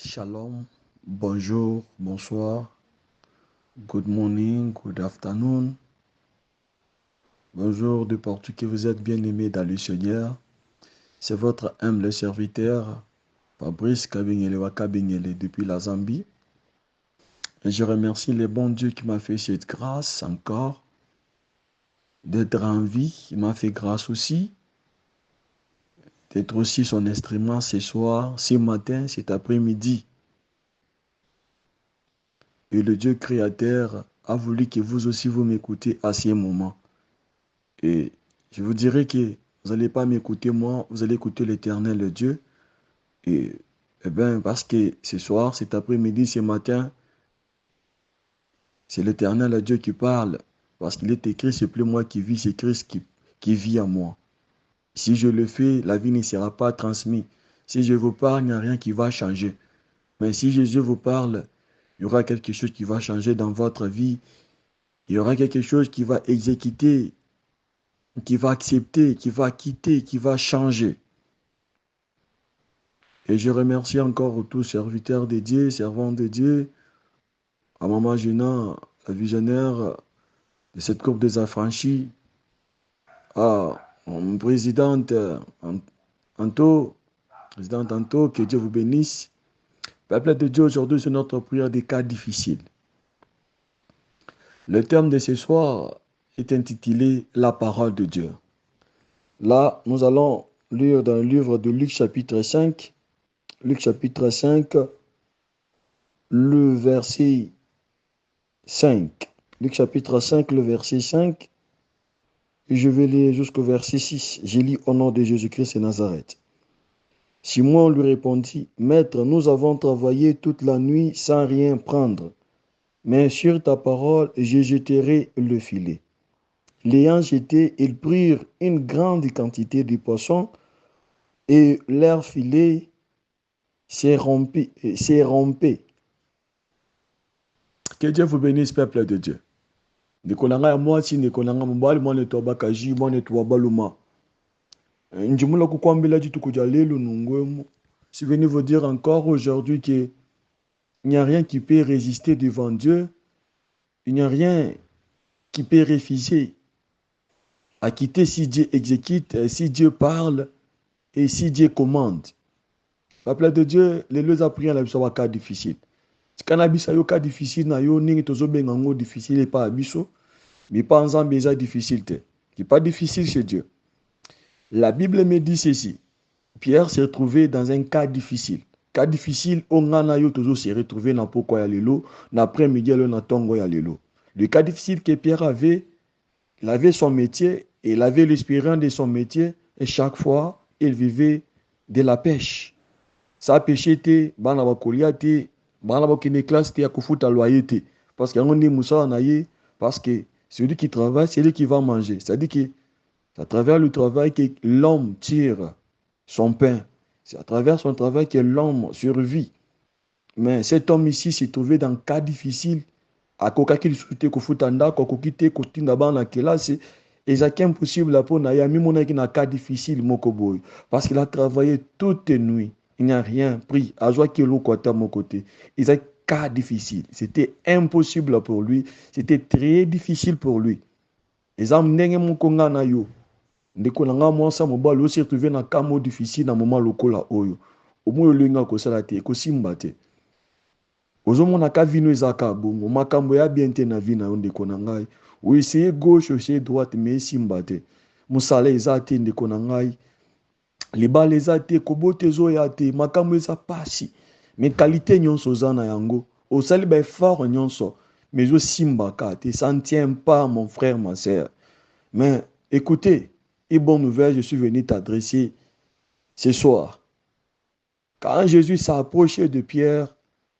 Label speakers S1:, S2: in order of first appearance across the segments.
S1: Shalom, bonjour, bonsoir, good morning, good afternoon. Bonjour de partout que vous êtes bien-aimés dans le Seigneur. C'est votre humble serviteur, Fabrice Kabengele Wakabengele depuis la Zambie. Et je remercie le bon Dieu qui m'a fait cette grâce encore d'être en vie. Il m'a fait grâce aussi d'être aussi son instrument ce soir, ce matin, cet après-midi. Et le Dieu créateur a voulu que vous aussi vous m'écoutez à ce moment. Et je vous dirais que vous n'allez pas m'écouter moi, vous allez écouter l'Éternel, le Dieu. Et, bien, parce que ce soir, cet après-midi, ce matin, c'est l'Éternel, le Dieu qui parle. Parce qu'il est écrit, c'est plus moi qui vis, c'est Christ qui vit en moi. Si je le fais, la vie ne sera pas transmise. Si je vous parle, il n'y a rien qui va changer. Mais si Jésus vous parle, il y aura quelque chose qui va changer dans votre vie. Il y aura quelque chose qui va exécuter, qui va accepter, qui va quitter, qui va changer. Et je remercie encore tous serviteurs de Dieu, servants de Dieu, à Maman Gina, la visionnaire de cette coupe des affranchis, à mon présidente Anto, présidente Anto, que Dieu vous bénisse. Peuple de Dieu, aujourd'hui, c'est notre prière des cas difficiles. Le thème de ce soir est intitulé La parole de Dieu. Là, nous allons lire dans le livre de Luc chapitre 5, Luc chapitre 5, le verset 5. Luc chapitre 5, le verset 5. Et je vais lire jusqu'au verset 6. Je lis au nom de Jésus-Christ et Nazareth. Simon lui répondit, Maître, nous avons travaillé toute la nuit sans rien prendre, mais sur ta parole, je jeterai le filet. L'ayant jeté, ils prirent une grande quantité de poissons et leur filet s'est rompu. Que Dieu vous bénisse, peuple de Dieu. Nikolanga ya mwasi, nikolanga mbali, mwane toba kaji, mwane toba baluma. Njimula kukwambila jitu kujalelu nungwemu. Je vais vous dire encore aujourd'hui qu'il n'y a rien qui peut résister devant Dieu. Il n'y a rien qui peut refuser à quitter si Dieu exécute, si Dieu parle et si Dieu commande. Peuple de Dieu, les deux a pris à la biso cas difficile. Si cannabis a yo cas difficile, na yo ningi tozo bengango difficile et pas abiso. Mais pas ensemble déjà difficile. C'est pas difficile chez Dieu. La Bible me dit ceci. Pierre s'est retrouvé dans un cas difficile. Cas difficile, on a yo toujours s'est retrouvé dans pourquoi ya lelo, l'après-midi na tongo ya lelo. Le cas difficile que Pierre avait, il avait son métier et il avait l'espérance de son métier et chaque fois, il vivait de la pêche. Ça pêché te, bana bakolia te, bana bakine classe te, akufuta loyer te. Parce qu'il y a un moussa na ye, parce que celui qui travaille, c'est lui qui va manger. C'est-à-dire que c'est à travers le travail que l'homme tire son pain. C'est à travers son travail que l'homme survit. Mais cet homme ici s'est trouvé dans un cas difficile. À koka qu'il souhaitait ko futanda, ko kokite ko tinda bana kelase. Et c'est impossible pour Naya, même on a un cas difficile, Mokoboy. Parce qu'il a travaillé toute la nuit. Il n'a rien pris. À joie qu'il a mon côté. Il a un cas difficile. C'était impossible pour lui. C'était très difficile pour lui. Et ça m'a mon konga na yo. Ndeko na nga mwasa mobali aussi retrouvé na kamo difficile na moment lokola oyo. Omo yolinga ko sala te, ko simba te. Ozomona ka vino ezaka bongo, makambo ya bien te na vie na yo ndeko na ngai. O essayer gauche, essayer droite mais simba te. Musala eza te ndeko na ngai. Libala eza te, kobote ezo ya te, makambo eza pasi. Mais qualité nyonso za na yango. Osali ba effort nyonso, mais o simba ka te, ça ne tient pas mon frère, ma sœur. Mais écoutez, et bonne nouvelle, je suis venu t'adresser ce soir. Quand Jésus s'est approché de Pierre,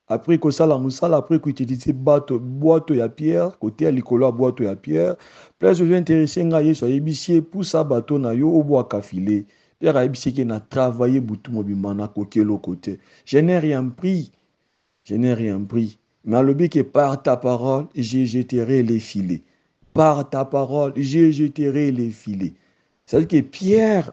S1: après que ça, la moussala, après qu'il utilisait boîte à Pierre, côté à l'école, boîte à Pierre, plus je vais intéresser à Yesu, il pour ça, bateau na yo, au bois kafilé. Pierre a dit qu'il a travaillé boutou mobimana, côté. Je n'ai rien pris. Je n'ai rien pris. Mais le but que par ta parole, je jeterai les filets. Par ta parole, je jeterai les filets. C'est-à-dire que Pierre,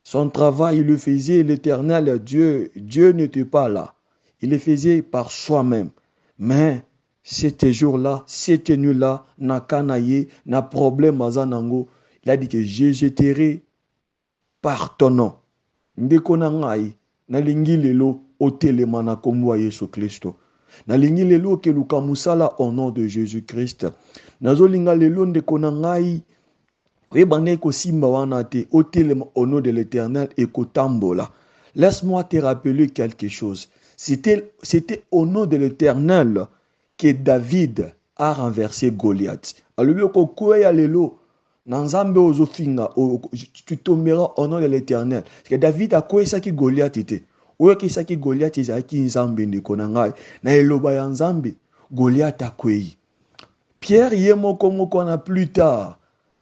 S1: son travail, il le faisait, l'Éternel, Dieu n'était pas là. Il le faisait par soi-même. Mais ces jours-là, cette nuit-là, na kanaye, na problème azanango, il a dit que je jeterai par ton nom. Ndeko na ngai, nalingi lelo otelema na kombo ya Yesu Kristo. Nalingi lelo keluka musala au nom de Jésus-Christ. Nazolinga lelo ndeko na ngai, oyebane kosimba wana te, otelema au nom de l'Éternel et kotambola. Laisse-moi te rappeler quelque chose. C'était au nom de l'Éternel que David a renversé Goliath. Alors, kokoya lelo, Nanzambe ozofinga, tu tomberas au nom de l'Éternel. Parce que David a quoi ça qui Goliath était. Oyo ki ça qui Goliath est qui nzambe ndeko na ngai. Na eloba ya nzambe, Goliath a kwei. Pierre yemo moko na plus tard.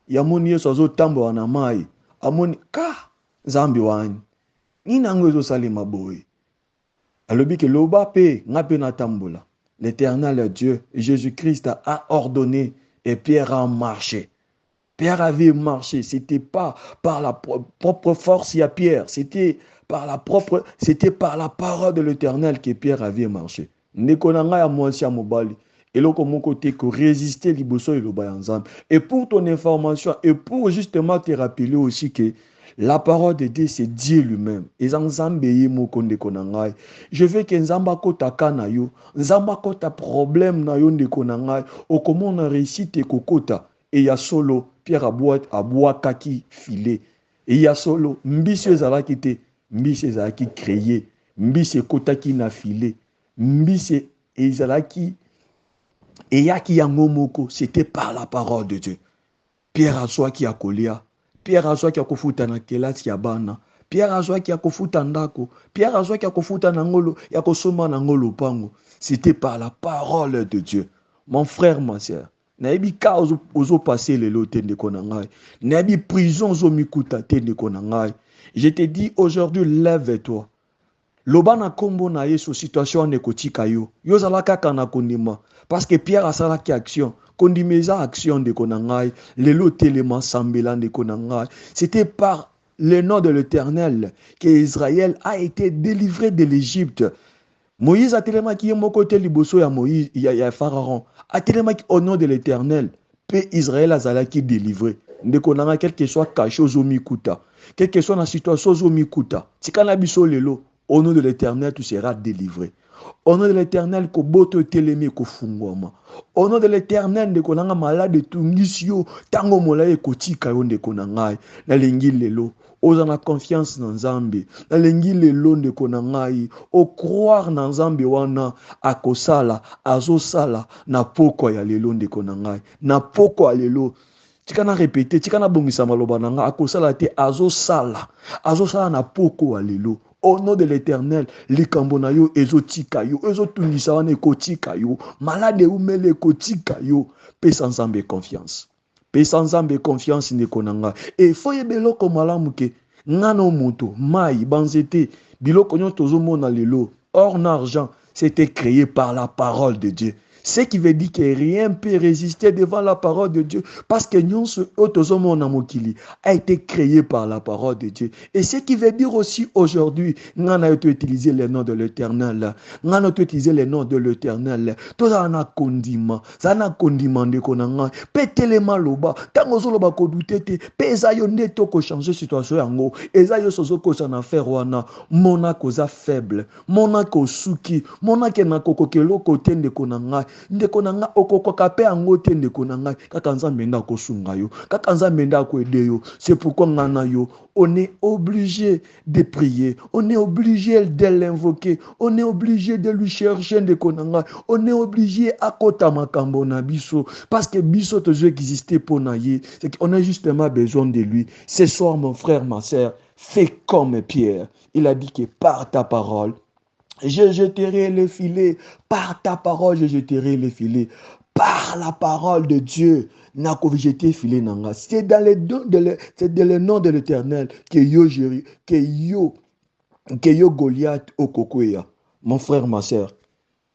S1: Yamoni yeso azotambola na mai. Amoni ka nzambe wani. Nina ngo ezosalema boye. Alobi ke loba pe ngape na tambola. L'Éternel Dieu, Jésus-Christ a ordonné et Pierre a marché. Pierre avait marché, c'était pas par la propre force, il y a Pierre, c'était par la parole de l'Éternel que Pierre avait marché. Nekonanga ya mwasi ya mobali. Et là, comme côté que résister liboso et le ensemble. Et pour ton information, et pour justement te rappeler aussi que la parole de Dieu, c'est Dieu lui-même. Et Nzambe mokonde konangai. Je veux que Nzamba kota kana yo, Nzamba kota problème na yo ndeko nangai, o comment on a réussi te kokota. Et il y a solo Pierre aboua kaki filé. Et il y a solo mbisi ezalaki te, mbisi ezalaki créé, mbisi kotaki na filé, mbisi ezalaki et yaki yango moko, c'était par la parole de Dieu. Pierre azwa ki akolia, Pierre azwa ki akofuta na kelati ya bana, Pierre azwa ki akofuta ndako, Pierre azwa ki akofuta na ngolo, yakosoma na ngolo pango. C'était par la parole de Dieu. Mon frère, ma sœur, naebi ka ozo passer le lote ndeko na ngai, naebi prison zo mikuta te ndeko na ngai. Je te dis aujourd'hui, lève-toi. Loba na kombo na yeso situation ne kotika yo. Yo zalaka kana kondima. Parce que Pierre a salaki action. Kondimeza action de konangai. Lelo telema sambela de konangai. C'était par le nom de l'Éternel qu'Israël a été délivré de l'Égypte. Moïse a tellement qui est mon côté liboso ya Moïse, ya Pharaon. A tellement au nom de l'Éternel. Pe Israël a zalaki délivré. De konanga quel que soit caché aux omikuta. Quel que soit la situation aux omikuta. Si kanabiso lelo. Au nom de l'Éternel, tu seras délivré. Au nom de l'Éternel, koboto telemi kofungwama. Au nom de l'Éternel, de konanga malade tungisio, tango molaye kotika yo de konangai. Na lengi lelo, ozana confiance na Nzambe. Na lengi lelo de konangai, o croire na Nzambe wana akosala, azosala na poko ya lelo de konangai. Na poko ya lelo. Tikana répéter, tikana bongisa maloba nanga akosala te azosala. Azosala na poko ya lelo. Au nom de l'Éternel, les kambonayo, ezotika yo, ezotungisa wane kotika yo, malade umele kotika yo, paix sans ambe confiance. Paix sans ambe confiance ne konanga. Et foye beloko malamu ke, ngano moto, mai, banzete, biloko nyon tozo mona lelo, or n'argent, c'était créé par la parole de Dieu. Ce qui veut dire que rien ne peut résister devant la parole de Dieu. Parce que nous, a été créé par la parole de Dieu. Et ce qui veut dire aussi aujourd'hui, nous avons utilisé le nom de l'Éternel. Nous avons utilisé le nom de l'Éternel. Tout ça, on a condiment. Ça a condiment de konanga. Pétele maloba. Tant que vous avez douté, pesayo neto ko changer situation yango. Esayo sozo ko san affaire wana. Mona koza faible. Mona ko suki. Mona ke na kokokelo kote de konanga. Ndeko nanga okokoka pe ango te ndeko nanga kaka Nzambe nda ko sunga yo kaka Nzambe nda ko aider yo. C'est pourquoi ngana yo on est obligé de prier, on est obligé de l'invoquer, on est obligé de lui chercher ndeko nanga, on est obligé à kota makambo na biso parce que biso toujours exister pour naye, c'est qu'on a justement besoin de lui. Ce soir mon frère, ma sœur, fais comme Pierre. Il a dit que par ta parole je jeterai le filet. Par ta parole, je jeterai le filet. Par la parole de Dieu, c'est dans le nom de l'Éternel que yo Goliath okokwea. Mon frère, ma sœur,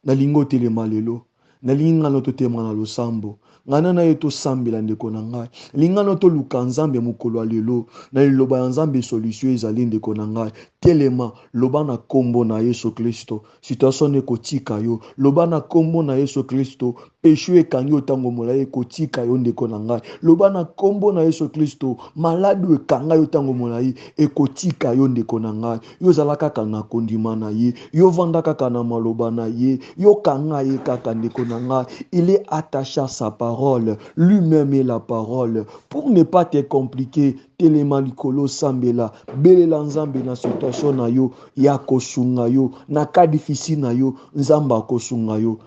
S1: nalingo telemalelo, nalinga noto tema na losambo, ngana na ye tosambela ndeko na ngai lingana toluka nzambe mokolo ya lelo na liloba ya nzambe solution ezali ndeko na ngai telema loba na kombo na Yesu Kristo situation ekotika yo loba na kombo na Yesu Kristo péché ekangi otango molai ekotika yo ndeko na ngai loba na kombo na Yesu Kristo maladi ekanga yo tango molai ekotika yo ndeko na ngai yo zala kaka na kondima na ye yo vanda kaka na maloba na ye yo kanga ye kaka ndeko na ngai il est attaché à sa parole lui-même est la parole pour ne pas te compliquer telema likolo sambela belela nzambe na situation na yo ya kosunga yo na ka difficile na yo nzamba kosunga yo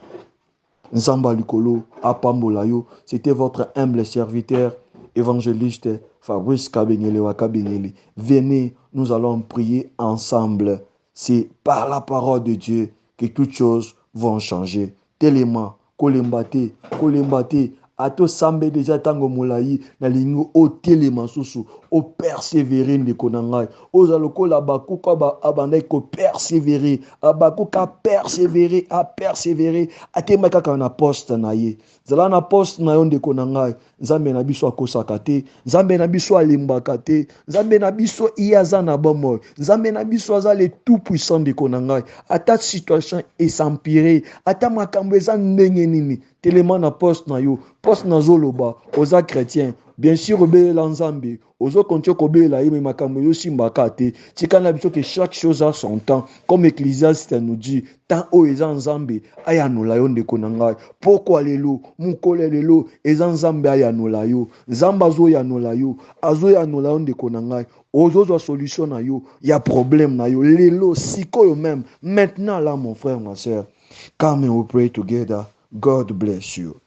S1: nzamba likolo apambola yo. C'était votre humble serviteur évangéliste Fabrice Kabengele Wakabengele. Venez, nous allons prier ensemble. C'est par la parole de Dieu que toutes choses vont changer. Telema kolembate kolembate ato sambe déjà tango molai na lingo o telema susu o persévérer ndeko na ngai ozalokola bakuka ba abandai ko persévérer abakuka persévérer a persévérer atema kaka na poste na ye zala na poste na yo ndeko na ngai nzambe na biso akosaka te nzambe na biso alimbaka te nzambe na biso iaza na bomoi nzambe na biso aza le tout puissant ndeko na ngai ata situation esampire ata makambo eza ndenge nini telema na poste na yo poste na zoloba oza chrétien bien sûr obelela nzambe ozo continue kobelela ye makambo yo simbaka te tika na biso que chaque chose a son temps comme Ecclésiaste nous dit tant o eza nzambe ayanola yo ndeko na ngai pourquoi lelo mukole lelo eza nzambe ayanola yo nzambe azoyanola yo ndeko na ngai ozozwa solution na yo ya problème na yo lelo sikoyo même maintenant là mon frère ma sœur come and we pray together. God bless you.